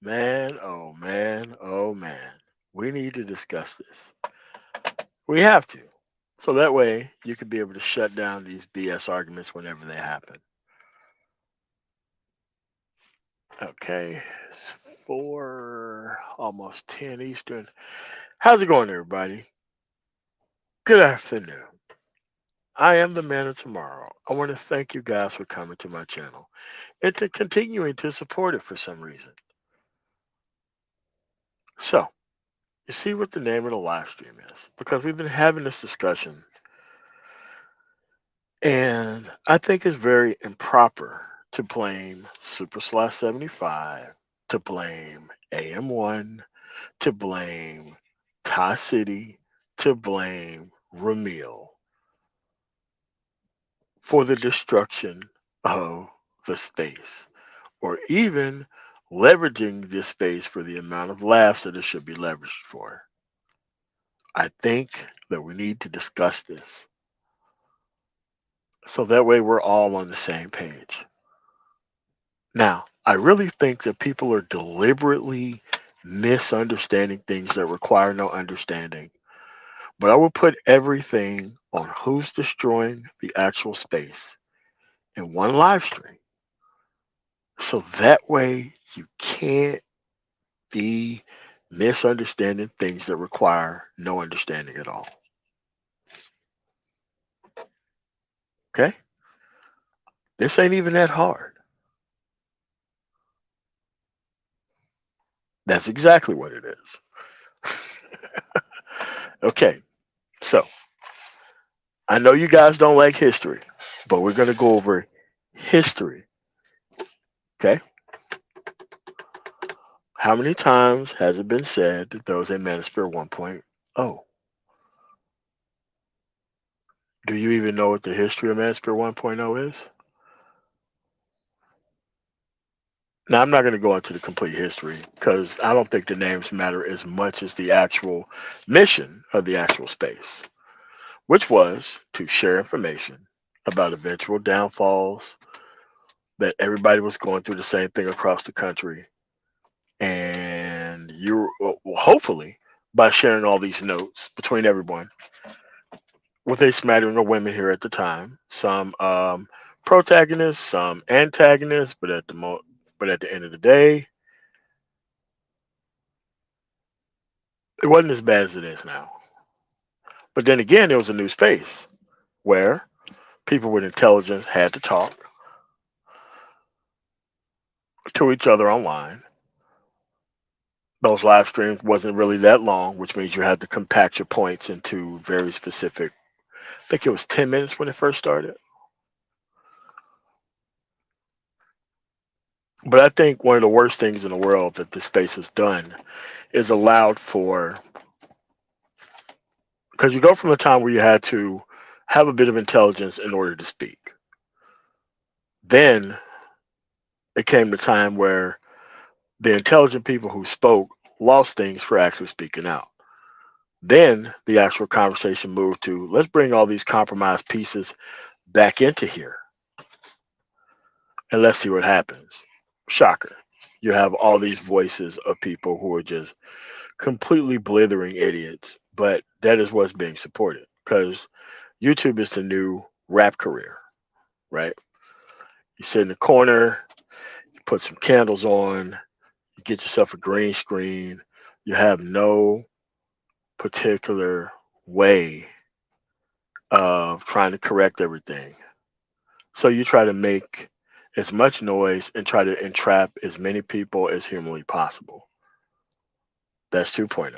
Man, oh man, oh man. We need to discuss this. We have to. So that way you can be able to shut down these BS arguments whenever they happen. Okay. It's 4, almost 10 Eastern. How's it going, everybody? Good afternoon. I am the man of tomorrow. I want to thank you guys for coming to my channel and to continuing to support it for some reason. So, you see what the name of the live stream is because we've been having this discussion, and I think it's very improper to blame Super Slash 75, to blame AM1, to blame Tie City, to blame Ramil for the destruction of the space, or even leveraging this space for the amount of laughs that it should be leveraged for. I think that we need to discuss this so that way we're all on the same page. Now, I really think that people are deliberately misunderstanding things that require no understanding, but I will put everything on who's destroying the actual space in one live stream. So that way you can't be misunderstanding things that require no understanding at all. Okay? This ain't even that hard. That's exactly what it is. Okay, so I know you guys don't like history, but we're going to go over history. Okay? How many times has it been said that there was a Manosphere 1.0? Do you even know what the history of Manosphere 1.0 is? Now, I'm not going to go into the complete history because I don't think the names matter as much as the actual mission of the actual space, which was to share information about eventual downfalls, that everybody was going through the same thing across the country. And you, well, hopefully, by sharing all these notes between everyone, with a smattering of women here at the time, some protagonists, some antagonists, but at the end of the day, it wasn't as bad as it is now. But then again, there was a new space where people with intelligence had to talk to each other online. Those live streams wasn't really that long, which means you had to compact your points into very specific. I think it was 10 minutes when it first started. But I think one of the worst things in the world that this space has done is allowed for, because you go from a time where you had to have a bit of intelligence in order to speak. Then it came the time where the intelligent people who spoke lost things for actually speaking out. Then the actual conversation moved to, let's bring all these compromised pieces back into here and let's see what happens. Shocker. You have all these voices of people who are just completely blithering idiots, but that is what's being supported because YouTube is the new rap career, right? You sit in the corner, you put some candles on, you get yourself a green screen, you have no particular way of trying to correct everything. So you try to make as much noise and try to entrap as many people as humanly possible. That's 2.0.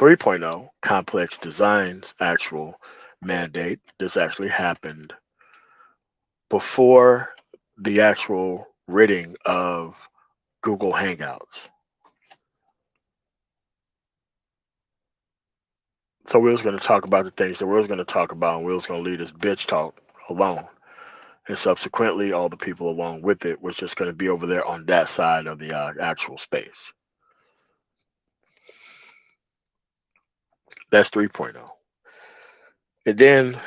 3.0, complex designs actual mandate. This actually happened before the actual ridding of Google Hangouts. So we was going to talk about the things that we was going to talk about, and we was going to leave this bitch talk alone. And subsequently, all the people along with it was just going to be over there on that side of the actual space. That's 3.0. And then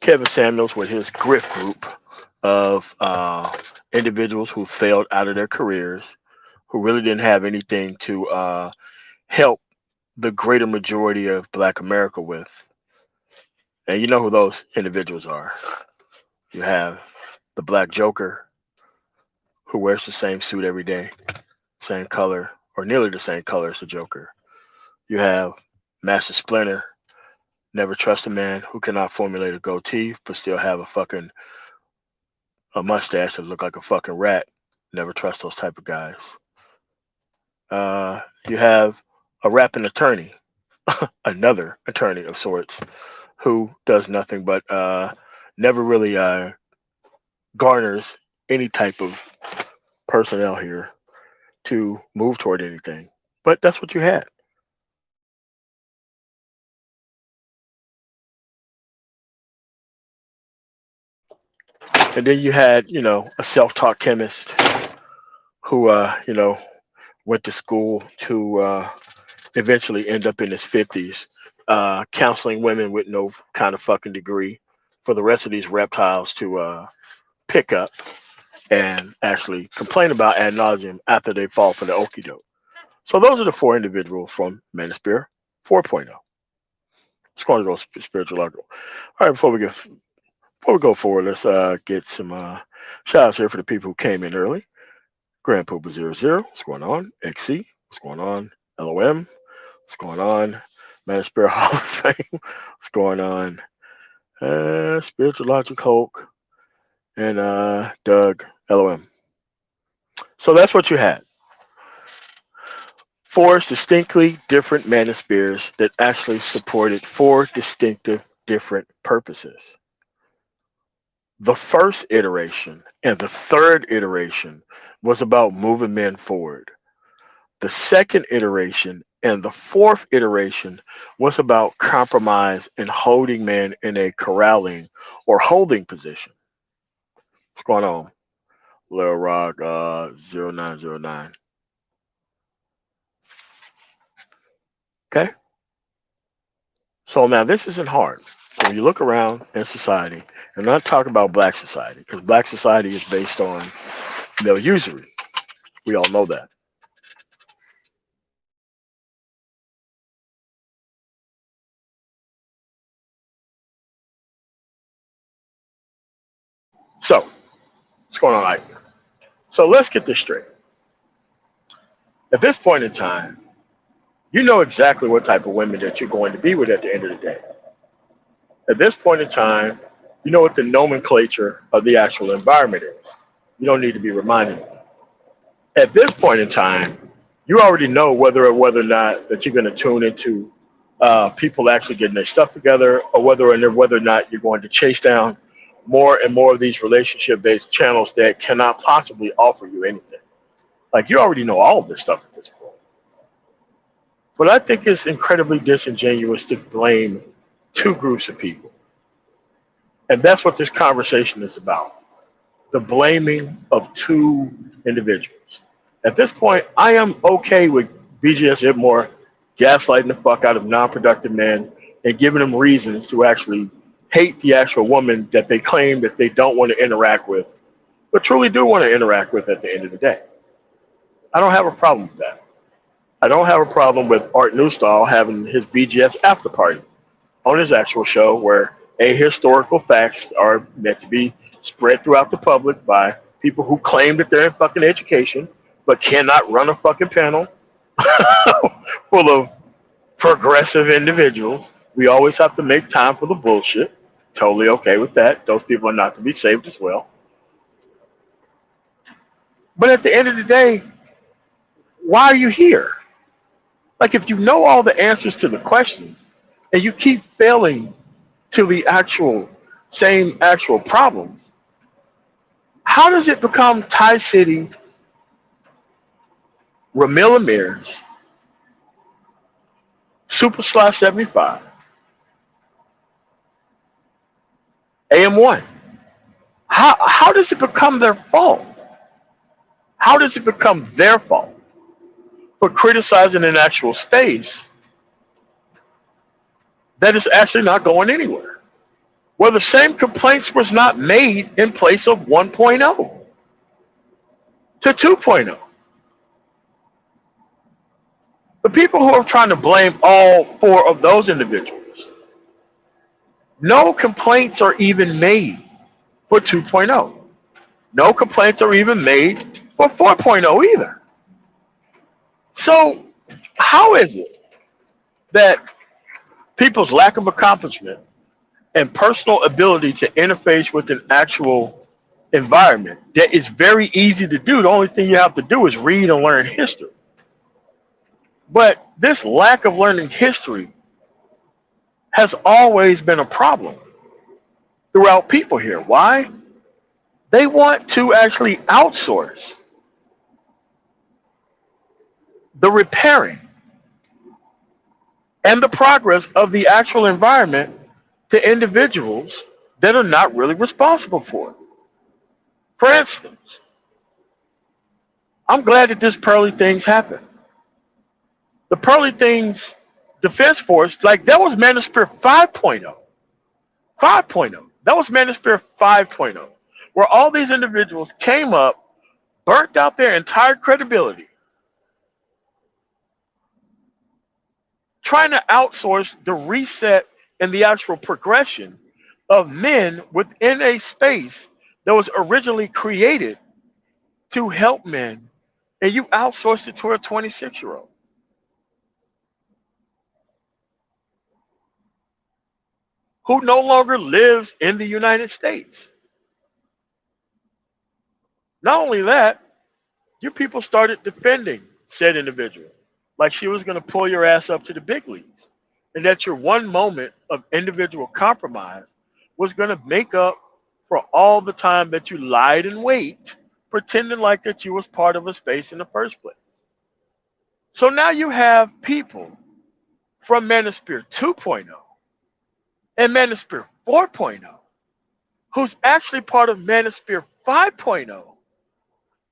Kevin Samuels with his grift group of individuals who failed out of their careers who really didn't have anything to help the greater majority of Black America with. And you know who those individuals are. You have the Black Joker, who wears the same suit every day, same color, or nearly the same color as the Joker. You have Master Splinter, never trust a man who cannot formulate a goatee but still have a mustache that look like a fucking rat. Never trust those type of guys. You have a rapping attorney, another attorney of sorts, who does nothing but never really garners any type of personnel here to move toward anything. But that's what you had. And then you had, a self-taught chemist who, went to school to eventually end up in his 50s, counseling women with no kind of fucking degree for the rest of these reptiles to pick up and actually complain about ad nauseum after they fall for the okie doke. So those are the four individuals from Manosphere 4.0. It's going to go spiritual level. All right, before we go forward, let's get some shout outs here for the people who came in early. Grand Poopa 00, what's going on? XC, what's going on? LOM, what's going on? Manosphere Hall of Fame, what's going on? Spiritual Logic Hulk, and Doug, LOM. So that's what you had. Four distinctly different manospheres that actually supported four distinctive different purposes. The first iteration and the third iteration was about moving men forward. The second iteration and the fourth iteration was about compromise and holding men in a corralling or holding position. What's going on? Lil Rock 0909. Okay? So now this isn't hard. When you look around in society, I'm not talking about black society, because black society is based on male usury. We all know that. So, what's going on, Ike? So let's get this straight. At this point in time, you know exactly what type of women that you're going to be with at the end of the day. At this point in time, you know what the nomenclature of the actual environment is. You don't need to be reminded. At this point in time, you already know whether or not that you're going to tune into people actually getting their stuff together, or whether or not you're going to chase down more and more of these relationship-based channels that cannot possibly offer you anything. Like, you already know all of this stuff at this point. But I think it's incredibly disingenuous to blame two groups of people. And that's what this conversation is about. The blaming of two individuals. At this point, I am okay with BGS Ibmore gaslighting the fuck out of non-productive men and giving them reasons to actually hate the actual woman that they claim that they don't want to interact with, but truly do want to interact with at the end of the day. I don't have a problem with that. I don't have a problem with Art Newstall having his BGS after party on his actual show, where ahistorical facts are meant to be spread throughout the public by people who claim that they're in fucking education but cannot run a fucking panel full of progressive individuals. We always have to make time for the bullshit. Totally okay with that. Those people are not to be saved as well. But at the end of the day, why are you here? Like, if you know all the answers to the questions and you keep failing to the same actual problems, how does it become Thai City, Ramil Amir's, Super Slash 75, AM1? How does it become their fault? How does it become their fault for criticizing an actual space that is actually not going anywhere, where the same complaints was not made in place of 1.0 to 2.0? The people who are trying to blame all four of those individuals, no complaints are even made for 2.0. No complaints are even made for 4.0 either. So, how is it that people's lack of accomplishment and personal ability to interface with an actual environment that is very easy to do? The only thing you have to do is read and learn history. But this lack of learning history has always been a problem throughout people here. Why? They want to actually outsource the repairing and the progress of the actual environment to individuals that are not really responsible for it. For instance, I'm glad that this Pearly Things happened. The Pearly Things Defense Force, like that was Manosphere 5.0. 5.0. That was Manosphere 5.0, where all these individuals came up, burnt out their entire credibility, trying to outsource the reset and the actual progression of men within a space that was originally created to help men, and you outsourced it to a 26-year-old who no longer lives in the United States. Not only that, your people started defending said individual like she was going to pull your ass up to the big leagues, and that your one moment of individual compromise was going to make up for all the time that you lied in wait, pretending like that you was part of a space in the first place. So now you have people from Manosphere 2.0 and Manosphere 4.0 who's actually part of Manosphere 5.0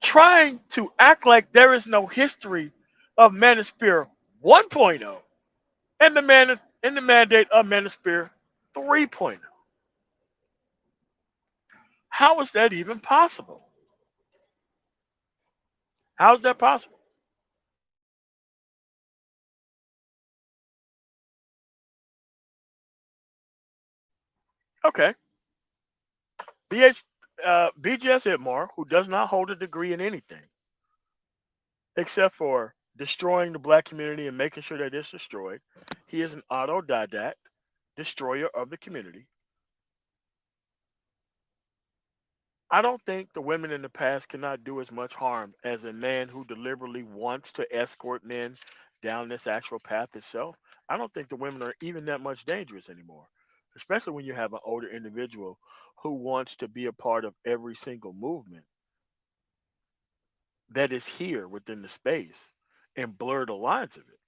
trying to act like there is no history of Manosphere 1.0 and the mandate of Manosphere 3.0. How is that even possible? How is that possible? Okay, BGS Itmar, who does not hold a degree in anything except for destroying the black community and making sure that it's destroyed, he is an autodidact destroyer of the community. I don't think the women in the past cannot do as much harm as a man who deliberately wants to escort men down this actual path itself. I don't think the women are even that much dangerous anymore, especially when you have an older individual who wants to be a part of every single movement that is here within the space and blur the lines of it.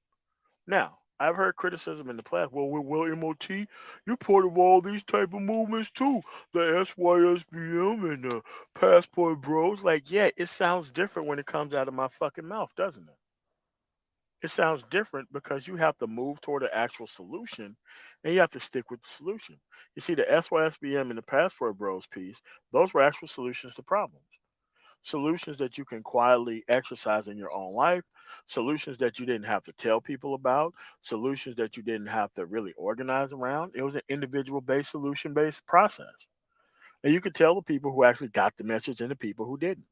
Now, I've heard criticism in the past. Well, MOT, you're part of all these type of movements too. The SYSBM and the Passport Bros. Like, yeah, it sounds different when it comes out of my fucking mouth, doesn't it? It sounds different because you have to move toward an actual solution and you have to stick with the solution. You see, the SYSBM and the Passport Bros piece, those were actual solutions to problems. Solutions that you can quietly exercise in your own life, solutions that you didn't have to tell people about, solutions that you didn't have to really organize around. It was an individual based, solution based process. And you could tell the people who actually got the message and the people who didn't.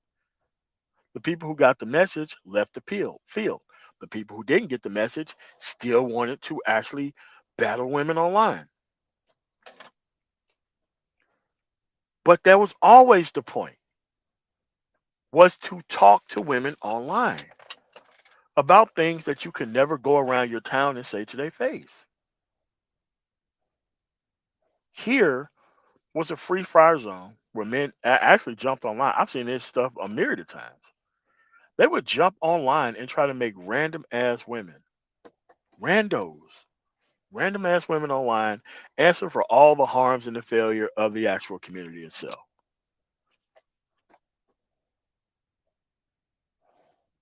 The people who got the message left the field. The people who didn't get the message still wanted to actually battle women online. But that was always the point, was to talk to women online about things that you can never go around your town and say to their face. Here was a free fire zone where men actually jumped online. I've seen this stuff a myriad of times. They would jump online and try to make random ass women, randos, random ass women online answer for all the harms and the failure of the actual community itself.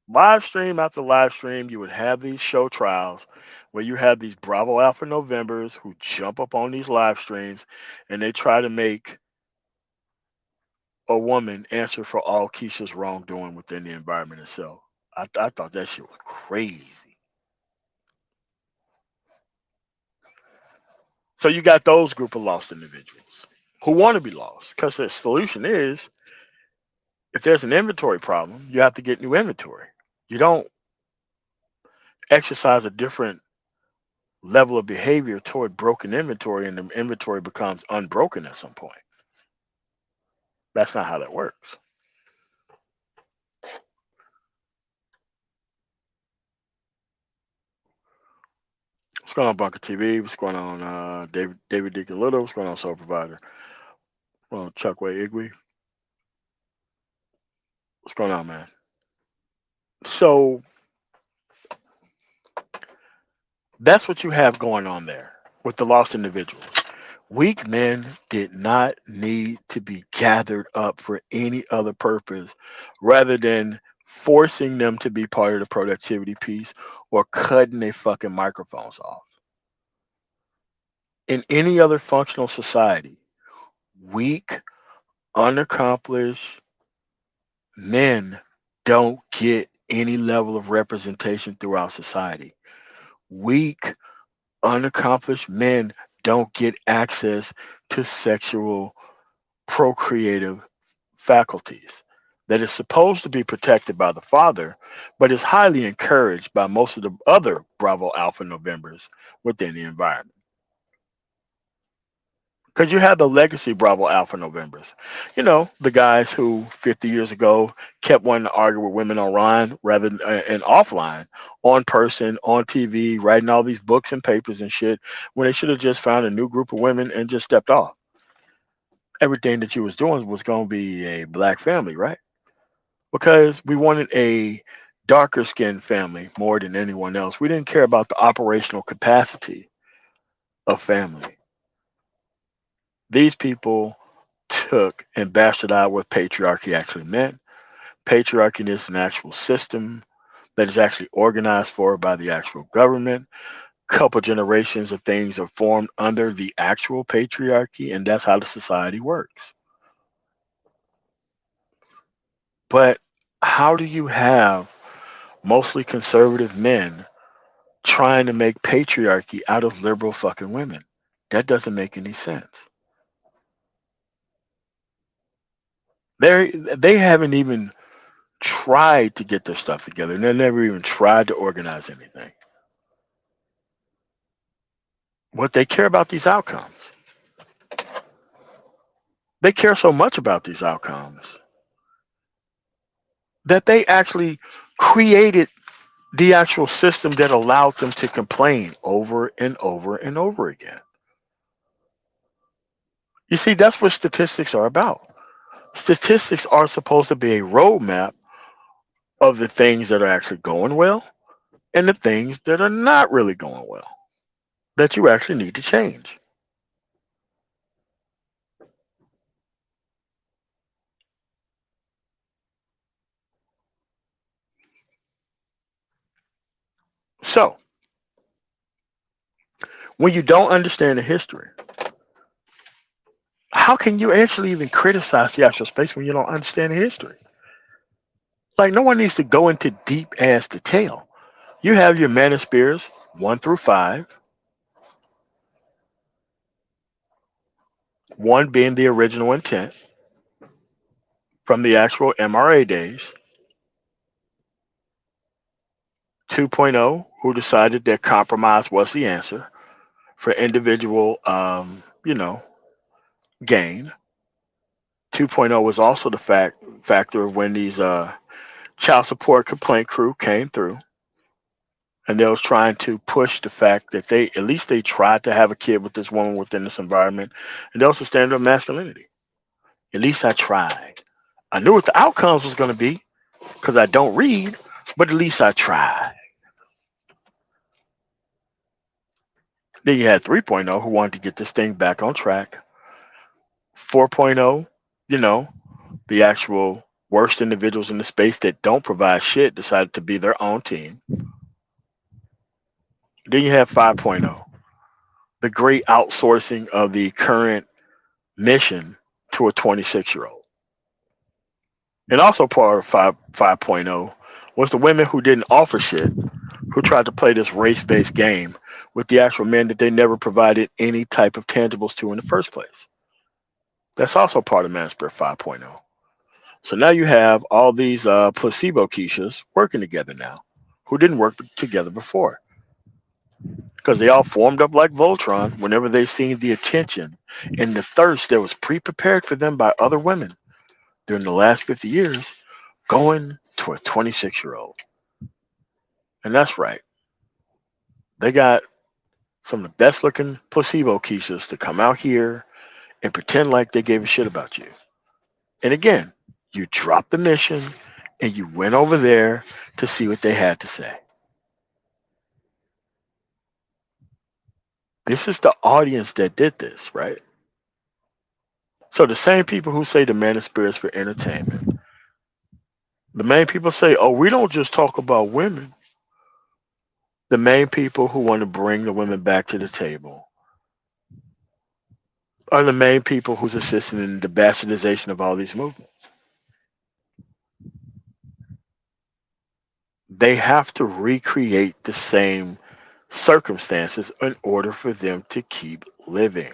Live stream after live stream, you would have these show trials where you have these Bravo Alpha Novembers who jump up on these live streams and they try to make a woman answer for all Keisha's wrongdoing within the environment itself. I thought that shit was crazy. So you got those group of lost individuals who want to be lost because the solution is if there's an inventory problem, you have to get new inventory. You don't exercise a different level of behavior toward broken inventory and the inventory becomes unbroken at some point. That's not how that works. What's going on, Bunker TV? What's going on, David Deacon Little? What's going on, Soul Provider? Well, Chuckway Igwe. What's going on, man? So that's what you have going on there with the lost individuals. Weak men did not need to be gathered up for any other purpose rather than forcing them to be part of the productivity piece or cutting their fucking microphones off. In any other functional society, weak, unaccomplished men don't get any level of representation throughout society. Weak, unaccomplished men don't get access to sexual procreative faculties that is supposed to be protected by the father, but is highly encouraged by most of the other Bravo Alpha Novembers within the environment. Because you have the legacy Bravo Alpha Novembers. You know, the guys who 50 years ago kept wanting to argue with women online rather than and offline, on person, on TV, writing all these books and papers and shit, when they should have just found a new group of women and just stepped off. Everything that you was doing was going to be a black family, right? Because we wanted a darker skinned family more than anyone else. We didn't care about the operational capacity of family. These people took and bastardized what patriarchy actually meant. Patriarchy is an actual system that is actually organized for by the actual government. Couple generations of things are formed under the actual patriarchy, and that's how the society works. But how do you have mostly conservative men trying to make patriarchy out of liberal fucking women? That doesn't make any sense. They haven't even tried to get their stuff together, and they never even tried to organize anything. What they care about these outcomes. They care so much about these outcomes that they actually created the actual system that allowed them to complain over and over and over again. You see, that's what statistics are about. Statistics are supposed to be a roadmap of the things that are actually going well and the things that are not really going well that you actually need to change. So, when you don't understand the history, how can you actually even criticize the actual space when you don't understand the history? Like, no one needs to go into deep ass detail. You have your manospheres 1 through 5, one being the original intent from the actual MRA days, 2.0, who decided that compromise was the answer for individual, gain. 2.0 was also the factor of when these child support complaint crew came through, and they was trying to push the fact that they at least they tried to have a kid with this woman within this environment, and that was the standard of masculinity. At least I tried. I knew what the outcomes was going to be because I don't read, but at least I tried. Then you had 3.0 who wanted to get this thing back on track. 4.0, you know, the actual worst individuals in the space that don't provide shit decided to be their own team. Then you have 5.0, the great outsourcing of the current mission to a 26-year-old. And also part of 5.0 was the women who didn't offer shit, who tried to play this race-based game with the actual men that they never provided any type of tangibles to in the first place. That's also part of Manosphere 5.0. So now you have all these placebo Keishas working together now, who didn't work together before, because they all formed up like Voltron whenever they seen the attention and the thirst that was pre-prepared for them by other women during the last 50 years, going to a 26-year-old. And that's right. They got some of the best looking placebo Keishas to come out here and pretend like they gave a shit about you. And again, you dropped the mission and you went over there to see what they had to say. This is the audience that did this, right? So the same people who say the manosphere is for entertainment, the main people say, oh, we don't just talk about women. The main people who want to bring the women back to the table are the main people who's assisting in the bastardization of all these movements. They have to recreate the same circumstances in order for them to keep living.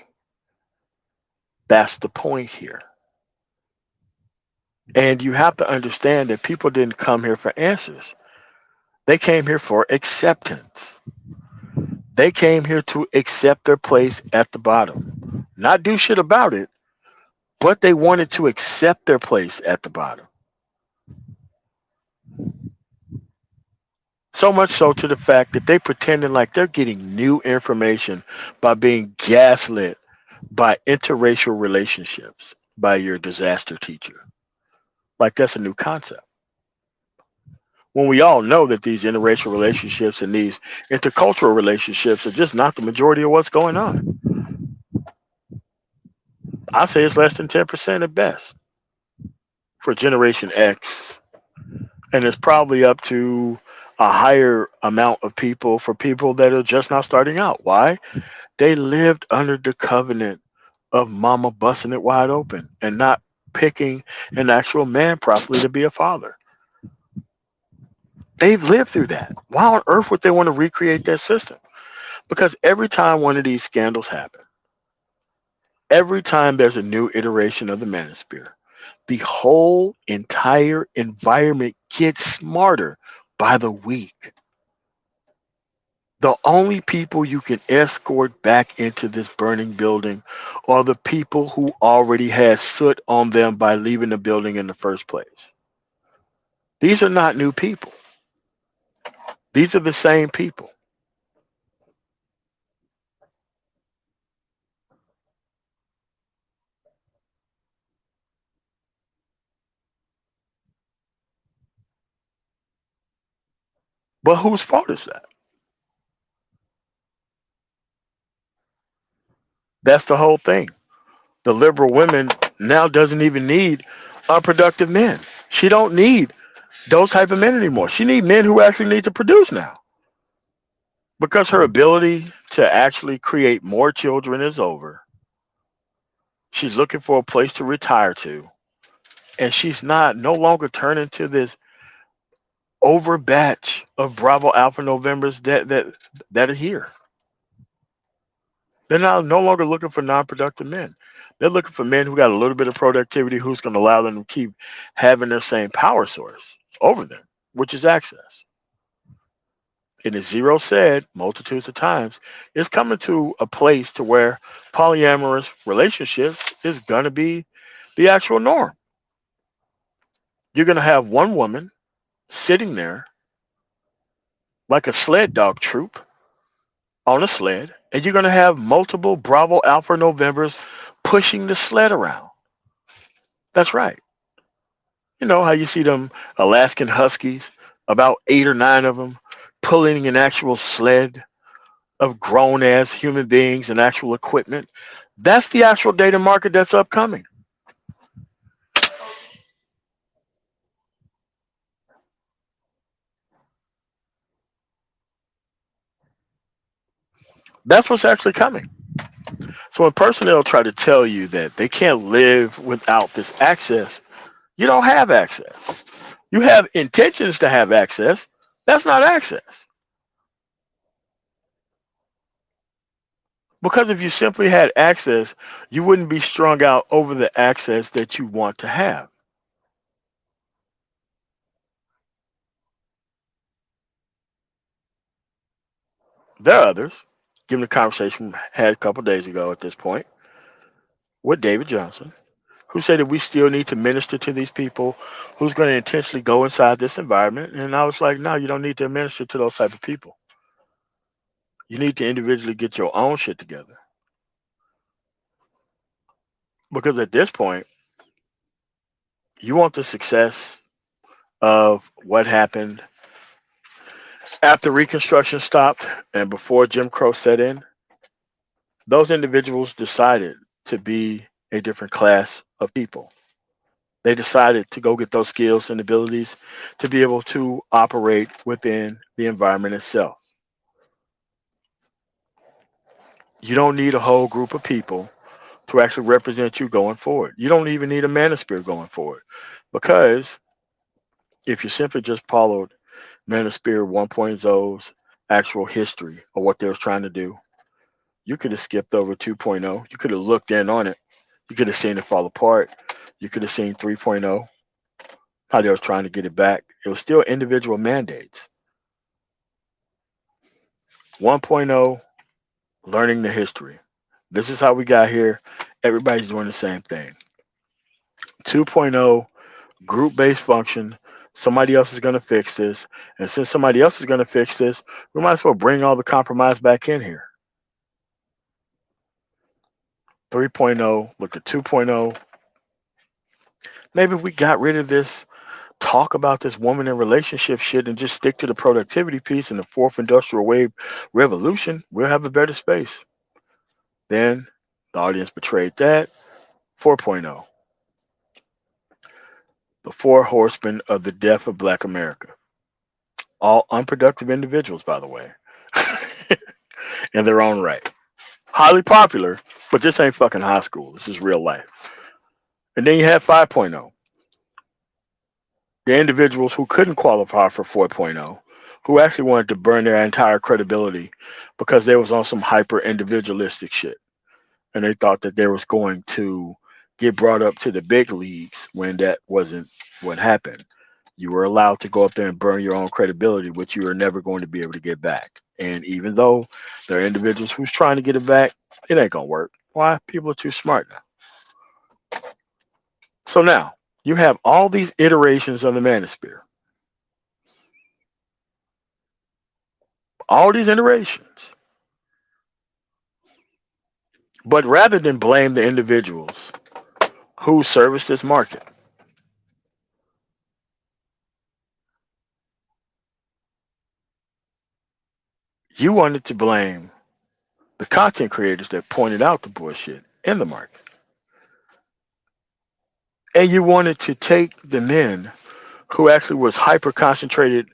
That's the point here. And you have to understand that people didn't come here for answers. They came here for acceptance. They came here to accept their place at the bottom. Not do shit about it, but they wanted to accept their place at the bottom. So much so to the fact that they pretending like they're getting new information by being gaslit by interracial relationships by your disaster teacher. Like that's a new concept. When we all know that these interracial relationships and these intercultural relationships are just not the majority of what's going on. I say it's less than 10% at best for Generation X, and it's probably up to a higher amount of people for people that are just now starting out. Why? They lived under the covenant of mama busting it wide open and not picking an actual man properly to be a father. They've lived through that. Why on earth would they want to recreate that system? Because every time one of these scandals happen, every time there's a new iteration of the manosphere, the whole entire environment gets smarter by the week. The only people you can escort back into this burning building are the people who already had soot on them by leaving the building in the first place. These are not new people. These are the same people. But whose fault is that? That's the whole thing. The liberal women now doesn't even need unproductive men. She don't need those type of men anymore. She need men who actually need to produce now. Because her ability to actually create more children is over. She's looking for a place to retire to. And she's not no longer turning to this over batch of Bravo Alpha Novembers that are here. They're now no longer looking for non-productive men. They're looking for men who got a little bit of productivity who's going to allow them to keep having their same power source over them, which is access. And as Zero said multitudes of times, it's coming to a place to where polyamorous relationships is going to be the actual norm. You're going to have one woman sitting there like a sled dog troop on a sled, and you're going to have multiple Bravo Alpha Novembers pushing the sled around. That's right. You know how you see them Alaskan Huskies, about 8 or 9 of them, pulling an actual sled of grown ass human beings and actual equipment. That's the actual data market that's upcoming. That's what's actually coming. So when personnel try to tell you that they can't live without this access, you don't have access. You have intentions to have access. That's not access. Because if you simply had access, you wouldn't be strung out over the access that you want to have. There are others. Given the conversation we had a couple days ago at this point with David Johnson, who said that we still need to minister to these people, who's going to intentionally go inside this environment. And I was like, no, you don't need to minister to those type of people. You need to individually get your own shit together. Because at this point, you want the success of what happened after Reconstruction stopped and before Jim Crow set in. Those individuals decided to be a different class of people. They decided to go get those skills and abilities to be able to operate within the environment itself. You don't need a whole group of people to actually represent you going forward. You don't even need a manosphere going forward. Because if you simply just followed Manosphere 1.0's actual history of what they was trying to do, you could have skipped over 2.0. You could have looked in on it. You could have seen it fall apart. You could have seen 3.0, how they was trying to get it back. It was still individual mandates. 1.0, learning the history. This is how we got here. Everybody's doing the same thing. 2.0, group based function. Somebody else is going to fix this. And since somebody else is going to fix this, we might as well bring all the compromise back in here. 3.0, look at 2.0. Maybe if we got rid of this talk about this woman and relationship shit and just stick to the productivity piece and the fourth industrial wave revolution, we'll have a better space. Then the audience betrayed that. 4.0, the four horsemen of the death of black America. All unproductive individuals, by the way, in their own right. Highly popular, but this ain't fucking high school. This is real life. And then you have 5.0, the individuals who couldn't qualify for 4.0, who actually wanted to burn their entire credibility because they was on some hyper individualistic shit. And they thought that they was going to get brought up to the big leagues when that wasn't what happened. You were allowed to go up there and burn your own credibility, which you are never going to be able to get back. And even though there are individuals who's trying to get it back, it ain't gonna work. Why? People are too smart now. So now you have all these iterations of the manosphere, all these iterations. But rather than blame the individuals who service this market, you wanted to blame the content creators that pointed out the bullshit in the market. And you wanted to take the men who actually was hyper concentrated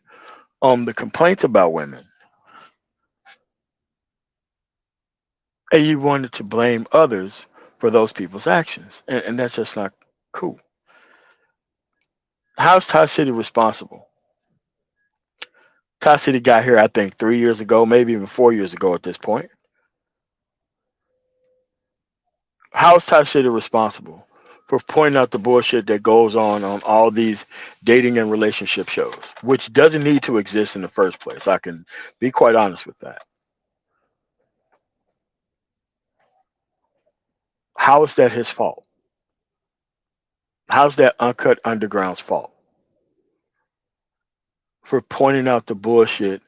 on the complaints about women, and you wanted to blame others for those people's actions. And that's just not cool. How's Ty City responsible? Ty City got here, I think, 3 years ago, maybe even 4 years ago at this point. How is Ty City responsible for pointing out the bullshit that goes on all these dating and relationship shows, which doesn't need to exist in the first place? I can be quite honest with that. How is that his fault? How's that Uncut Underground's fault for pointing out the bullshit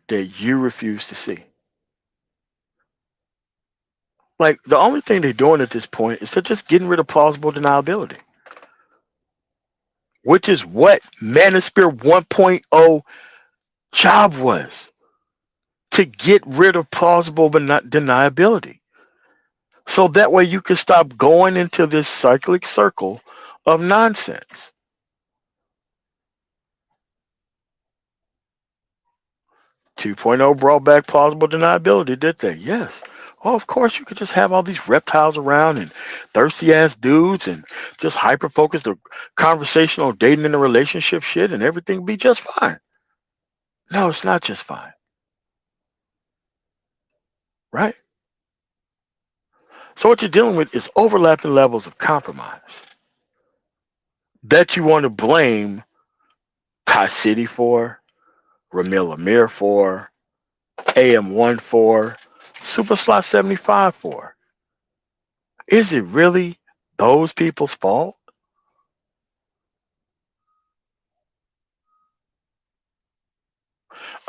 that you refuse to see? Like, the only thing they're doing at this point is they're just getting rid of plausible deniability, which is what Manosphere 1.0 job was, to get rid of plausible but not deniability. So that way you can stop going into this cyclic circle of nonsense. 2.0 brought back plausible deniability, did they? Yes. Oh, of course, you could just have all these reptiles around and thirsty ass dudes and just hyper focus the conversational dating and the relationship shit and everything be just fine. No, it's not just fine, right? So what you're dealing with is overlapping levels of compromise that you want to blame Kai City for, Ramil Amir for, AM1 for, Super Slot 75 for. Is it really those people's fault?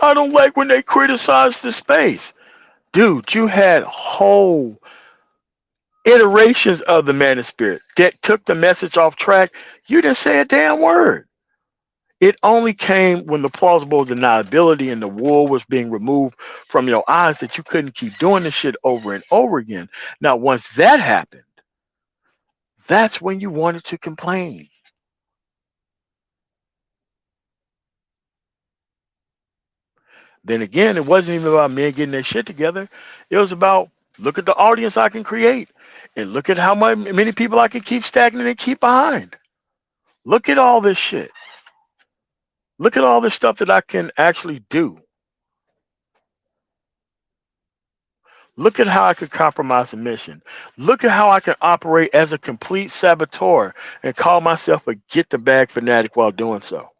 I don't like when they criticize the space. Dude, you had whole iterations of the Manosphere that took the message off track. You didn't say a damn word. It only came when the plausible deniability and the wool was being removed from your eyes that you couldn't keep doing this shit over and over again. Now, once that happened, that's when you wanted to complain. Then again, it wasn't even about men getting their shit together. It was about look at the audience I can create and look at how many people I can keep stagnant and keep behind. Look at all this shit. Look at all this stuff that I can actually do. Look at how I could compromise a mission. Look at how I can operate as a complete saboteur and call myself a get the bag fanatic while doing so.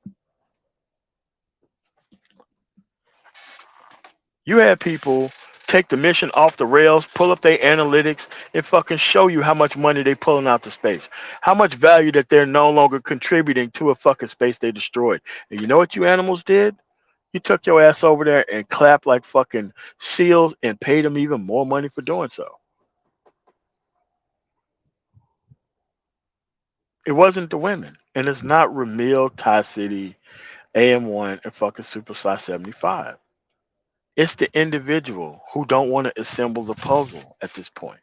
You had people take the mission off the rails, pull up their analytics, and fucking show you how much money they pulling out the space. How much value that they're no longer contributing to a fucking space they destroyed. And you know what you animals did? You took your ass over there and clapped like fucking seals and paid them even more money for doing so. It wasn't the women. And it's not Ramil, Thai City, AM1, and fucking Superstar 75. It's the individual who don't want to assemble the puzzle at this point.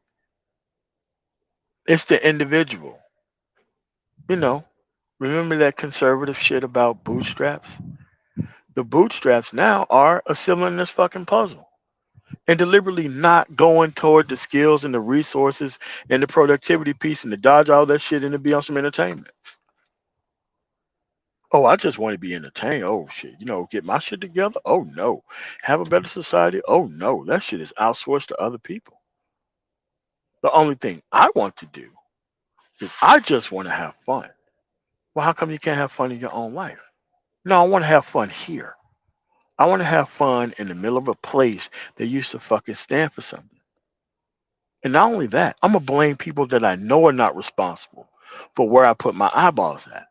It's the individual. You know, remember that conservative shit about bootstraps? The bootstraps now are assembling this fucking puzzle and deliberately not going toward the skills and the resources and the productivity piece and to dodge all that shit and to be on some entertainment. Oh, I just want to be entertained. Oh shit, get my shit together. Oh no, have a better society. Oh no, that shit is outsourced to other people. The only thing I want to do is I just want to have fun. Well, how come you can't have fun in your own life? No, I want to have fun here. I want to have fun in the middle of a place that used to fucking stand for something. And not only that, I'm gonna blame people that I know are not responsible for where I put my eyeballs at.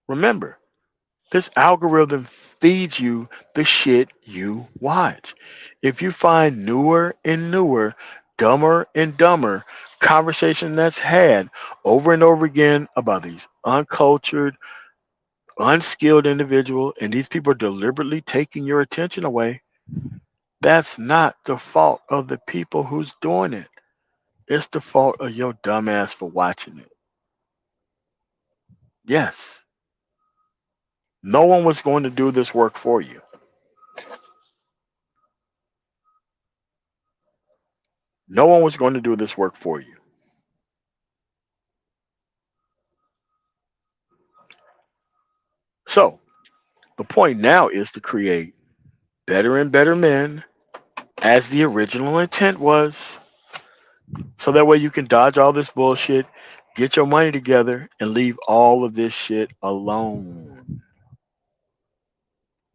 Remember, this algorithm feeds you the shit you watch. If you find newer and newer, dumber and dumber conversation that's had over and over again about these uncultured, unskilled individuals, and these people are deliberately taking your attention away, that's not the fault of the people who's doing it. It's the fault of your dumbass for watching it. Yes, no one was going to do this work for you. No one was going to do this work for you. So the point now is to create better and better men as the original intent was. So that way you can dodge all this bullshit, get your money together, and leave all of this shit alone.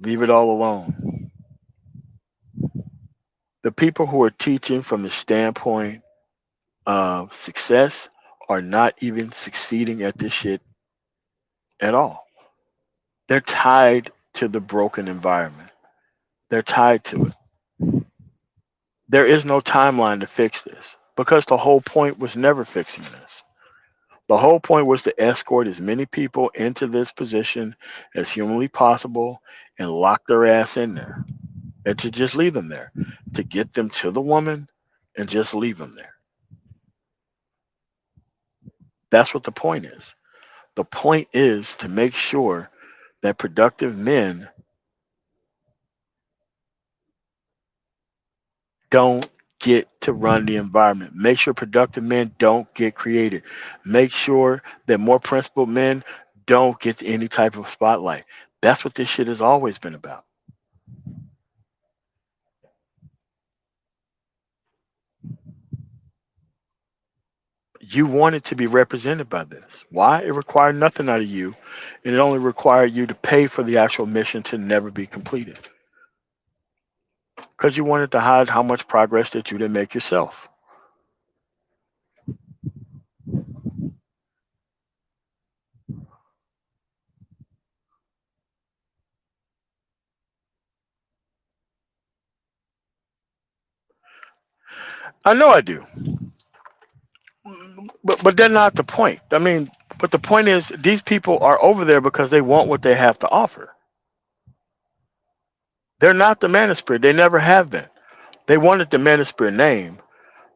Leave it all alone. The people who are teaching from the standpoint of success are not even succeeding at this shit at all. They're tied to the broken environment. They're tied to it. There is no timeline to fix this because the whole point was never fixing this. The whole point was to escort as many people into this position as humanly possible and lock their ass in there and to just leave them there, to get them to the woman and just leave them there. That's what the point is. The point is to make sure that productive men don't get to run the environment. Make sure productive men don't get created. Make sure that more principled men don't get any type of spotlight. That's what this shit has always been about. You wanted to be represented by this. Why? It required nothing out of you, and it only required you to pay for the actual mission to never be completed. Because you wanted to hide how much progress that you didn't make yourself. I know I do, but they're not the point. I mean, but the point is, these people are over there because they want what they have to offer. They're not the Manosphere. They never have been. They wanted the Manosphere name.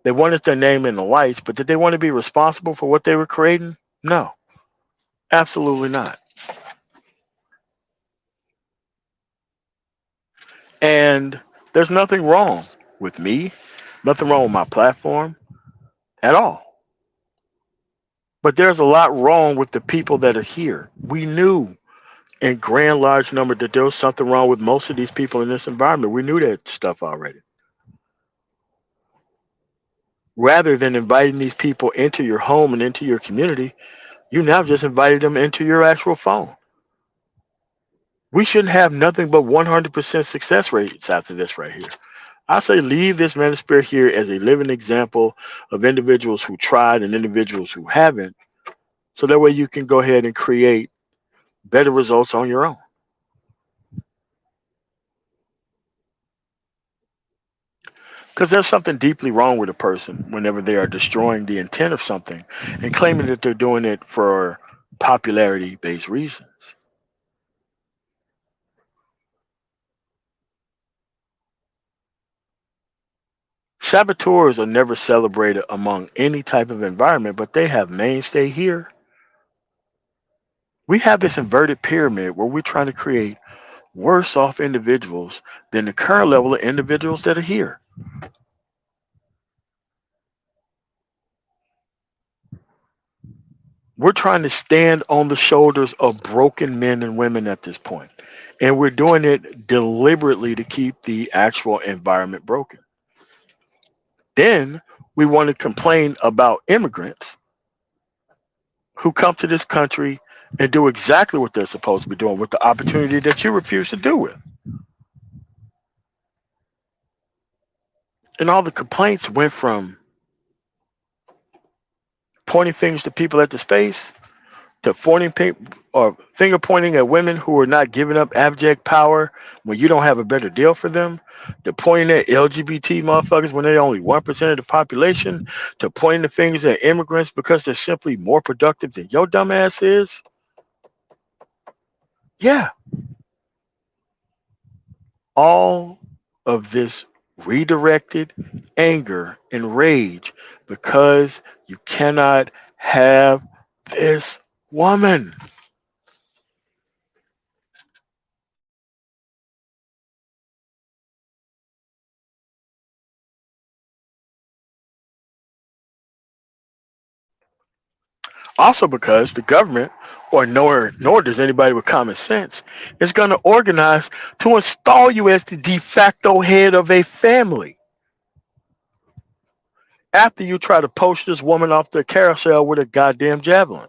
They wanted their name in the lights, but did they want to be responsible for what they were creating? No, absolutely not. And there's nothing wrong with me, nothing wrong with my platform at all. But there's a lot wrong with the people that are here. We knew in grand large number that there was something wrong with most of these people in this environment. We knew that stuff already. Rather than inviting these people into your home and into your community, you now just invited them into your actual phone. We shouldn't have nothing but 100% success rates after this right here. I say leave this manosphere here as a living example of individuals who tried and individuals who haven't, so that way you can go ahead and create better results on your own. Because there's something deeply wrong with a person whenever they are destroying the intent of something and claiming that they're doing it for popularity based reasons. Saboteurs are never celebrated among any type of environment, but they have mainstay here. We have this inverted pyramid where we're trying to create worse off individuals than the current level of individuals that are here. We're trying to stand on the shoulders of broken men and women at this point. And we're doing it deliberately to keep the actual environment broken. Then we want to complain about immigrants who come to this country and do exactly what they're supposed to be doing with the opportunity that you refuse to do with. And all the complaints went from pointing fingers to people at the space to or finger pointing at women who are not giving up abject power when you don't have a better deal for them, to pointing at LGBT motherfuckers when they're only 1% of the population, to pointing the fingers at immigrants because they're simply more productive than your dumb ass is. Yeah, all of this redirected anger and rage because you cannot have this woman. Also because the government, or nor does anybody with common sense, is going to organize to install you as the de facto head of a family after you try to poach this woman off the carousel with a goddamn javelin.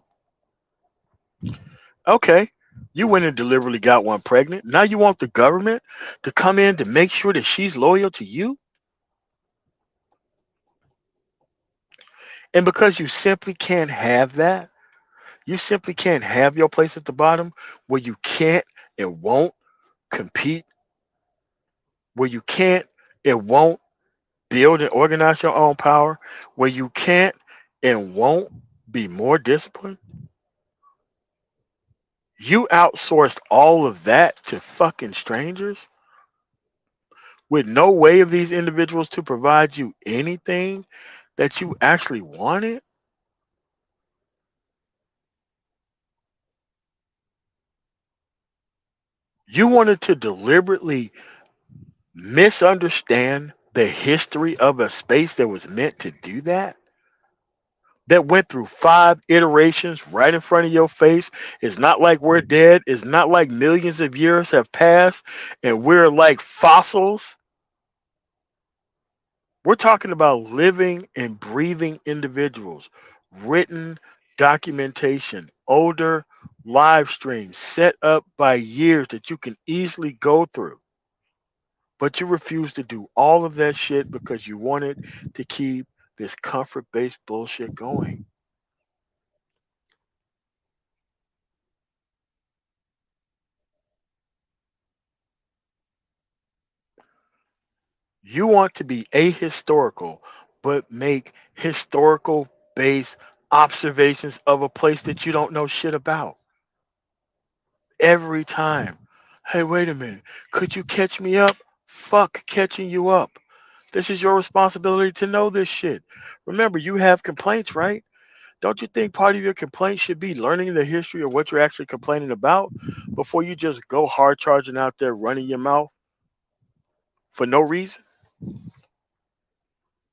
Okay, you went and deliberately got one pregnant. Now you want the government to come in to make sure that she's loyal to you? And because you simply can't have that, you simply can't have your place at the bottom where you can't and won't compete, where you can't and won't build and organize your own power, where you can't and won't be more disciplined. You outsourced all of that to fucking strangers with no way of these individuals to provide you anything that you actually wanted. You wanted to deliberately misunderstand the history of a space that was meant to do that, that went through 5 iterations right in front of your face. It's not like we're dead. It's not like millions of years have passed and we're like fossils. We're talking about living and breathing individuals written documentation, older live streams set up by years that you can easily go through. But you refuse to do all of that shit because you wanted to keep this comfort based bullshit going. You want to be ahistorical, but make historical based observations of a place that you don't know shit about every time. Hey, wait a minute. Could you catch me up? Fuck catching you up. This is your responsibility to know this shit. Remember, you have complaints, right? Don't you think part of your complaint should be learning the history of what you're actually complaining about before you just go hard charging out there running your mouth for no reason?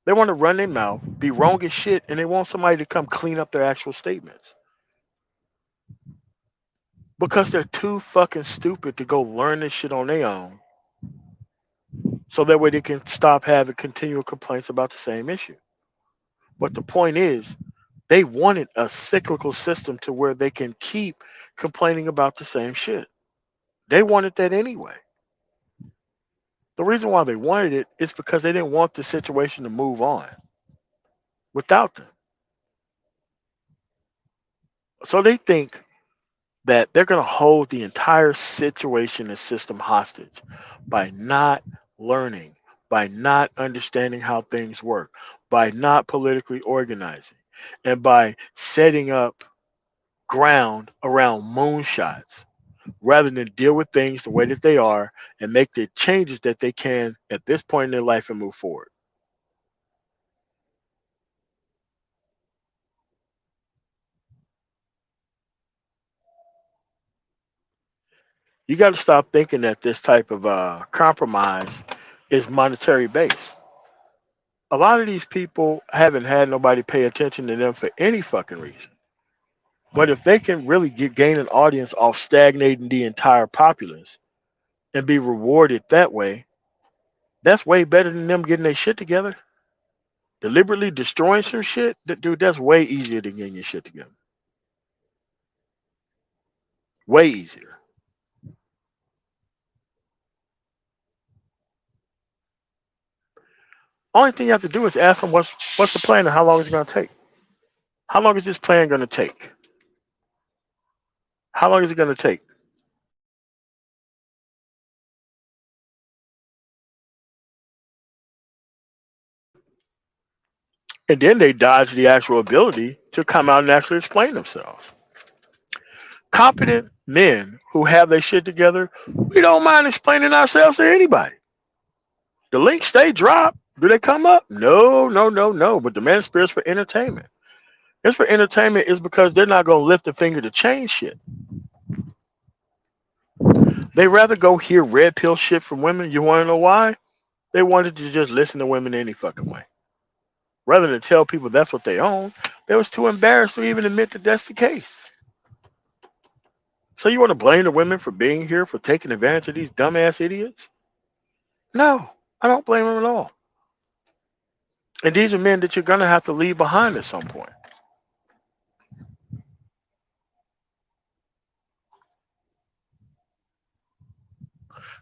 They want to run their mouth, be wrong as shit, and they want somebody to come clean up their actual statements because they're too fucking stupid to go learn this shit on their own so that way they can stop having continual complaints about the same issue. But the point is, they wanted a cyclical system to where they can keep complaining about the same shit. They wanted that anyway. The reason why they wanted it is because they didn't want the situation to move on without them. So they think that they're going to hold the entire situation and system hostage by not learning, by not understanding how things work, by not politically organizing, and by setting up ground around moonshots rather than deal with things the way that they are and make the changes that they can at this point in their life and move forward. You got to stop thinking that this type of compromise is monetary based. A lot of these people haven't had nobody pay attention to them for any fucking reason. But if they can really gain an audience off stagnating the entire populace and be rewarded that way, that's way better than them getting their shit together. Deliberately destroying some shit, dude, that's way easier than getting your shit together. Way easier. Only thing you have to do is ask them what's the plan and how long is it going to take. How long is this plan going to take? How long is it going to take? And then they dodge the actual ability to come out and actually explain themselves. Competent men who have their shit together, we don't mind explaining ourselves to anybody. The links stay dropped. Do they come up? No, no, no, no. But the man spirits for entertainment. It's for entertainment is because they're not gonna lift a finger to change shit. They rather go hear red pill shit from women. You wanna know why? They wanted to just listen to women any fucking way. Rather than tell people that's what they own, they was too embarrassed to even admit that that's the case. So you want to blame the women for being here for taking advantage of these dumbass idiots? No, I don't blame them at all. And these are men that you're gonna have to leave behind at some point.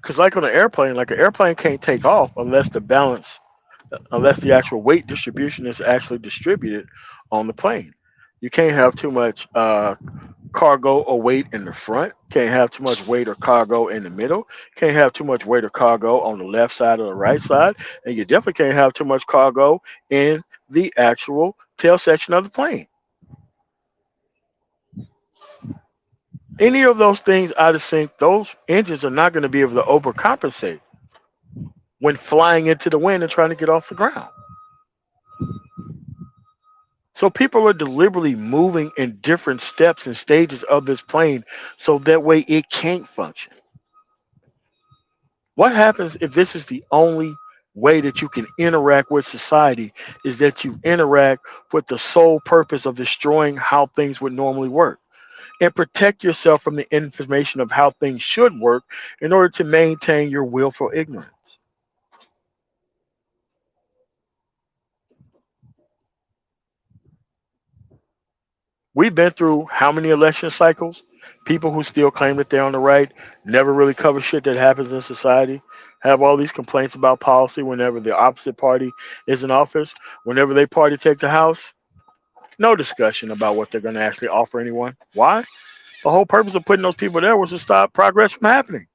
Because like an airplane can't take off unless the actual weight distribution is actually distributed on the plane. You can't have too much cargo or weight in the front. Can't have too much weight or cargo in the middle. Can't have too much weight or cargo on the left side or the right side. And you definitely can't have too much cargo in the actual tail section of the plane. Any of those things out of sync, those engines are not going to be able to overcompensate when flying into the wind and trying to get off the ground. So people are deliberately moving in different steps and stages of this plane so that way it can't function. What happens if this is the only way that you can interact with society is that you interact with the sole purpose of destroying how things would normally work and protect yourself from the information of how things should work in order to maintain your willful ignorance? We've been through how many election cycles? People who still claim that they're on the right, never really cover shit that happens in society, have all these complaints about policy whenever the opposite party is in office. Whenever they party take the House, no discussion about what they're going to actually offer anyone. Why? The whole purpose of putting those people there was to stop progress from happening.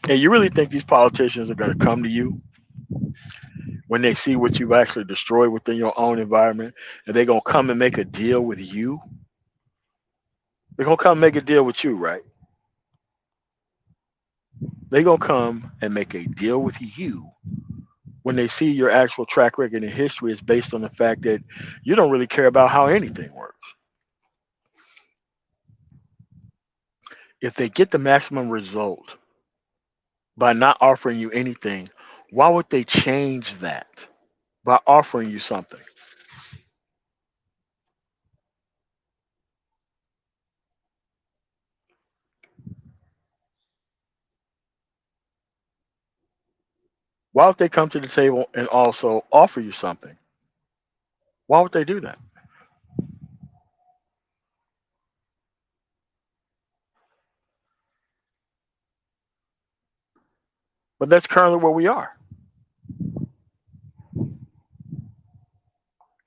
And you really think these politicians are going to come to you when they see what you've actually destroyed within your own environment, and they're going to come and make a deal with you? They're going to come make a deal with you, right? They're going to come and make a deal with you when they see your actual track record and history is based on the fact that you don't really care about how anything works. If they get the maximum result by not offering you anything, why would they change that by offering you something? Why would they come to the table and also offer you something? Why would they do that? But that's currently where we are.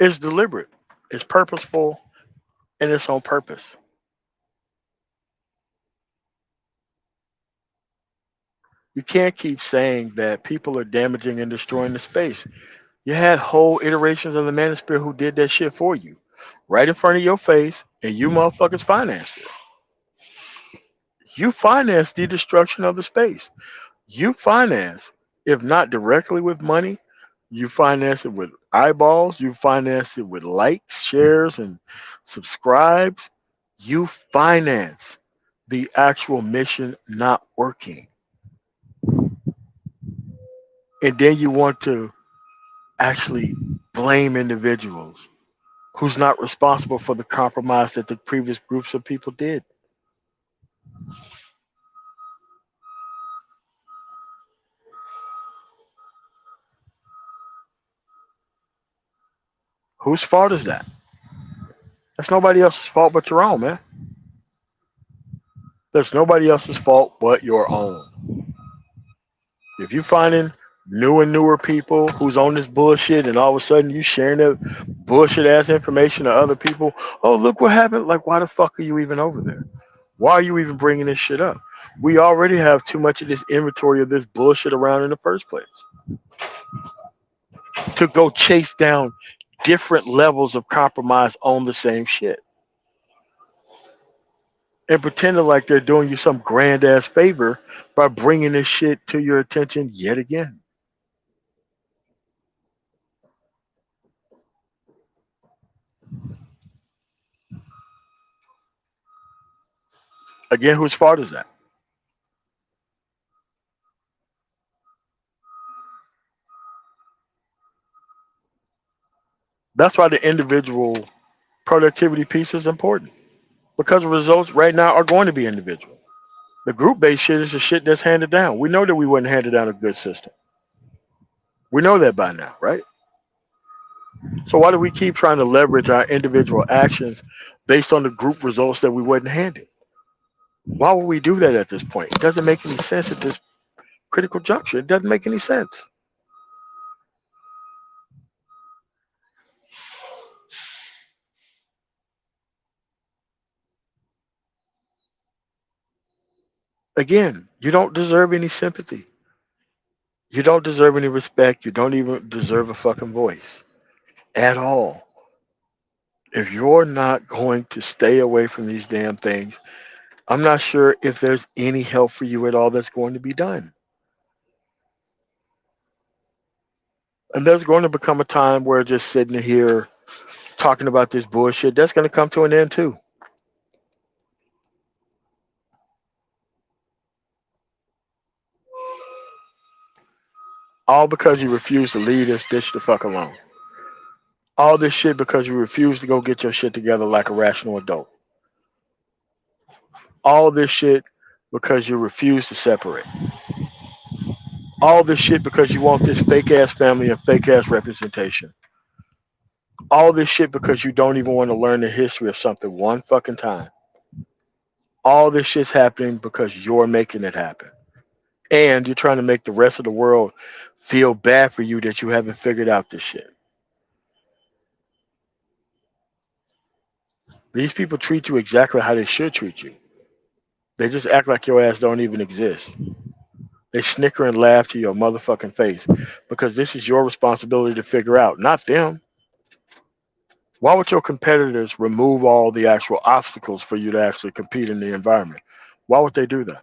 It's deliberate, it's purposeful, and it's on purpose. You can't keep saying that people are damaging and destroying the space. You had whole iterations of the manosphere who did that shit for you, right in front of your face, and you motherfuckers financed it. You financed the destruction of the space. You finance, if not directly with money, you finance it with eyeballs, you finance it with likes, shares, and subscribes. You finance the actual mission not working. And then you want to actually blame individuals who's not responsible for the compromise that the previous groups of people did. Whose fault is that? That's nobody else's fault but your own, man. That's nobody else's fault but your own. If you finding new and newer people who's on this bullshit and all of a sudden you sharing that bullshit ass information to other people, oh look what happened. Like why the fuck are you even over there? Why are you even bringing this shit up? We already have too much of this inventory of this bullshit around in the first place to go chase down different levels of compromise on the same shit and pretending like they're doing you some grand ass favor by bringing this shit to your attention yet again. Again, whose fault is that? That's why the individual productivity piece is important because the results right now are going to be individual. The group based shit is the shit that's handed down. We know that we wouldn't hand down a good system. We know that by now, right? So why do we keep trying to leverage our individual actions based on the group results that we wasn't handed? Why would we do that at this point? It doesn't make any sense at this critical juncture. It doesn't make any sense. Again, you don't deserve any sympathy. You don't deserve any respect. You don't even deserve a fucking voice at all. If you're not going to stay away from these damn things, I'm not sure if there's any help for you at all that's going to be done. And there's going to become a time where just sitting here talking about this bullshit, that's going to come to an end too. All because you refuse to leave this bitch the fuck alone. All this shit because you refuse to go get your shit together like a rational adult. All this shit because you refuse to separate. All this shit because you want this fake ass family and fake ass representation. All this shit because you don't even want to learn the history of something one fucking time. All this shit's happening because you're making it happen. And you're trying to make the rest of the world feel bad for you that you haven't figured out this shit. These people treat you exactly how they should treat you. They just act like your ass don't even exist. They snicker and laugh to your motherfucking face because this is your responsibility to figure out, not them. Why would your competitors remove all the actual obstacles for you to actually compete in the environment? Why would they do that?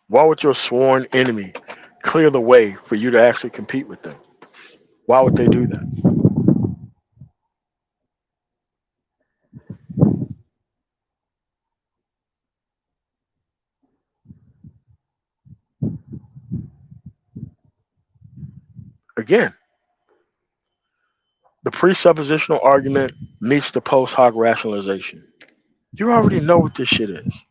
Why would your sworn enemy clear the way for you to actually compete with them? Why would they do that? Again, the presuppositional argument meets the post hoc rationalization. You already know what this shit is.